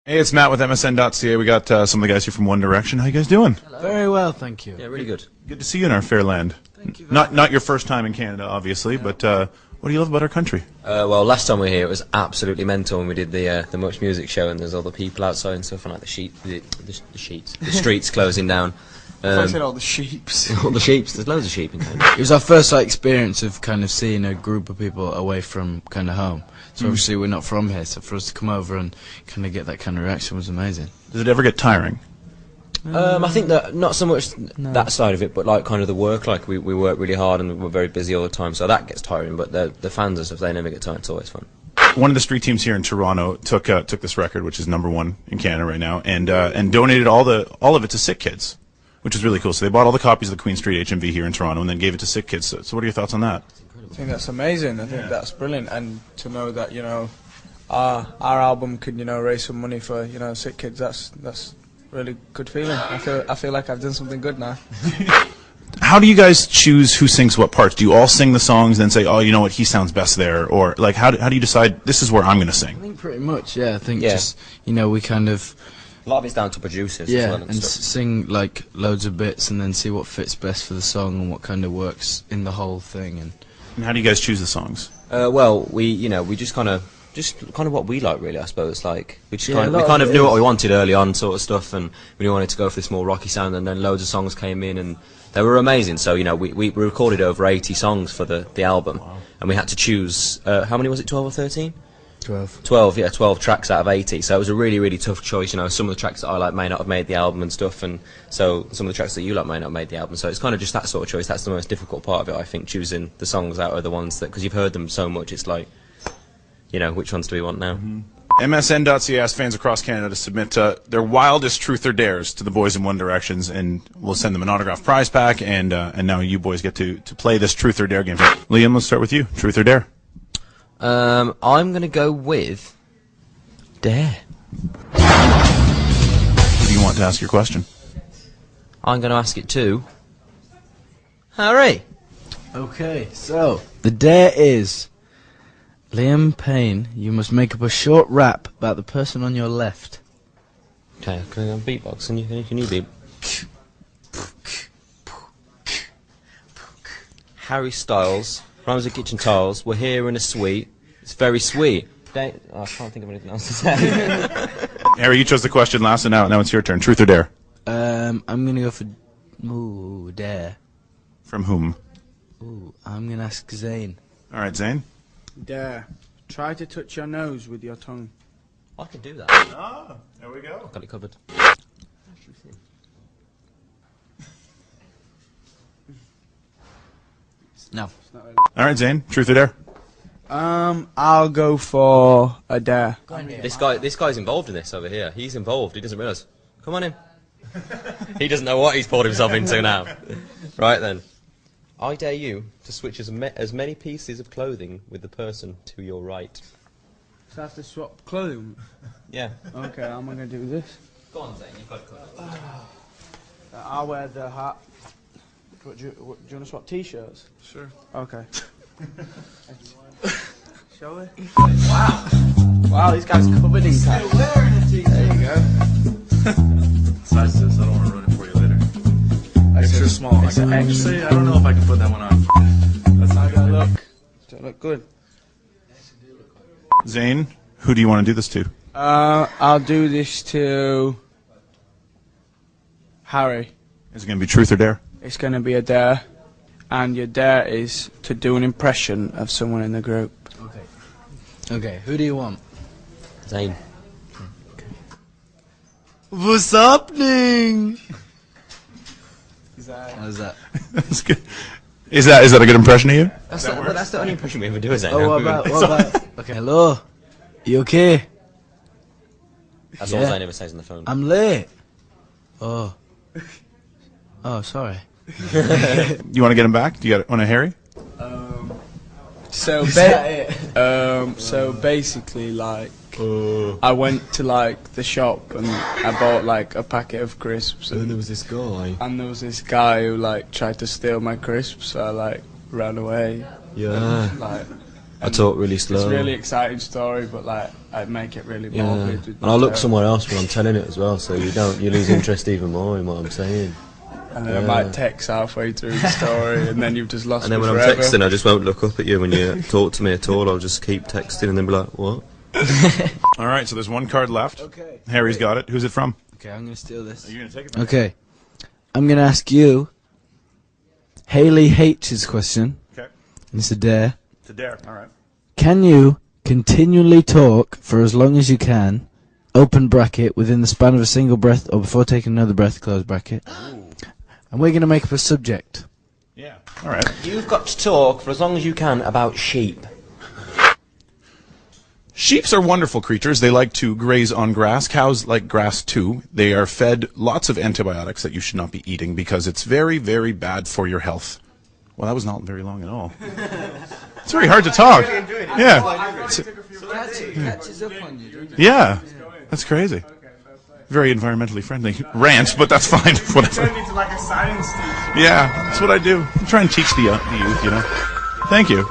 Hey, it's Matt with MSN.ca. We got some of the guys here from One Direction. How you guys doing? Hello. Very well, thank you. Yeah, really good. Good to see you in our fair land. Thank you. Not your first time in Canada, obviously, but what do you love about our country? Well, last time we were here, it was absolutely mental when we did the Much Music show, and there's all the people outside and stuff, and like the streets closing down. I said all the sheeps. All the sheeps. There's loads of sheep in Canada. It was our first experience of kind of seeing a group of people away from kind of home. So obviously we're not from here, so for us to come over and kind of get that kind of reaction was amazing. Does it ever get tiring? I think that not so much that side of it, but like kind of the work. Like we work really hard and we're very busy all the time, so that gets tiring. But the fans and stuff, they never get tired. It's always fun. One of the street teams here in Toronto took this record, which is #1 in Canada right now, and donated all of it to sick kids, which is really cool. So they bought all the copies of the Queen Street HMV here in Toronto and then gave it to sick kids. So what are your thoughts on that? I think that's amazing. I think that's brilliant, and to know that our album could raise some money for sick kids. That's really good feeling. I feel like I've done something good now. How do you guys choose who sings what parts? Do you all sing the songs and then say, oh, you know what, he sounds best there, or like how do you decide this is where I'm going to sing? I think pretty much, yeah. I think just we kind of A lot of it's down to producers. yeah, as well and sing like loads of bits and then see what fits best for the song and what kind of works in the whole thing. And how do you guys choose the songs? Well, we just kind of what we like, really. I suppose like we kind of knew what we wanted early on, sort of stuff, and we wanted to go for this more rocky sound. And then loads of songs came in, and they were amazing. So we recorded over 80 songs for the album, and we had to choose how many was it? 12 or 13? 12 tracks out of 80. So it was a really, really tough choice. Some of the tracks that I like may not have made the album and stuff, and so some of the tracks that you like may not have made the album. So it's kind of just that sort of choice. That's the most difficult part of it, I think, choosing the songs out of the ones that, because you've heard them so much, it's like, which ones do we want now? MSN.ca asks fans across Canada to submit their wildest truth or dares to the boys in One Directions, and we'll send them an autographed prize pack, and now you boys get to play this truth or dare game. Liam, let's start with you. Truth or dare? I'm going to go with dare. Who do you want to ask your question? I'm going to ask it to Harry. okay, so the dare is Liam Payne. You must make up a short rap about the person on your left. Okay, can I beatbox? Can you beat? Harry Styles, rhymes with kitchen tiles. We're here in a suite. It's very sweet. I can't think of anything else to say. Harry, you chose the question last, and now it's your turn. Truth or dare? I'm gonna go for dare. From whom? I'm gonna ask Zane. All right, Zane. Dare. Try to touch your nose with your tongue. I can do that. Ah, there we go. Got it covered. No. All right, Zane. Truth or dare? I'll go for a dare. This guy's involved in this over here. He's involved. He doesn't realise. Come on in. He doesn't know what he's poured himself into now. Right then. I dare you to switch as many pieces of clothing with the person to your right. So I have to swap clothing? Yeah. Okay, I'm going to do this. Go on, Zane. You've got it covered. I'll wear the hat. Do you want to swap t-shirts? Sure. Okay. Shall we? Wow. Wow, this guy's covered in tats. There you go. Size this, I don't want to ruin it for you later. Extra small. Actually, I don't know if I can put that one on. That's not gonna look. Does it look good? Zane, who do you want to do this to? I'll do this to Harry. Is it going to be truth or dare? It's going to be a dare, and your dare is to do an impression of someone in the group. Okay, who do you want? Zane. What's happening? How's that? That's good. Is that a good impression of you? That's the only impression we ever do, is Zane. Oh, what about? Okay, hello. You okay? That's all Zane ever says on the phone. I'm late. Oh, sorry. You want to get him back? Do you want to Harry? So basically, like, I went to like the shop and I bought like a packet of crisps, and there was this guy. And there was this guy who like tried to steal my crisps, so I like ran away. Yeah. Like, I talk really slow. It's a really exciting story, but like I make it really Yeah, morbid. and I look somewhere else when I'm telling it as well, so you lose interest even more in what I'm saying. And then I might text halfway through the story, and then you've just lost And then me when forever. I'm texting, I just won't look up at you when you talk to me at all. I'll just keep texting and then be like, what? All right, so there's one card left. Okay. Harry's got it. Who's it from? Okay, I'm gonna steal this. Are you going to take it? Okay, I'm gonna ask you Haley H's question. Okay. And it's a dare. It's a dare. All right. Can you continually talk for as long as you can, open bracket, within the span of a single breath, or before taking another breath, close bracket? And we're going to make up a subject. Yeah. All right. You've got to talk for as long as you can about sheep. Sheeps are wonderful creatures. They like to graze on grass. Cows like grass too. They are fed lots of antibiotics that you should not be eating because it's very, very bad for your health. Well, that was not very long at all. It's very hard to talk. Yeah. Catches up on you, doesn't it? Yeah. That's crazy. Very environmentally friendly rant, but that's fine. Whatever. Like a science teacher. Yeah, that's what I do. I try and teach the youth, you know. Thank you.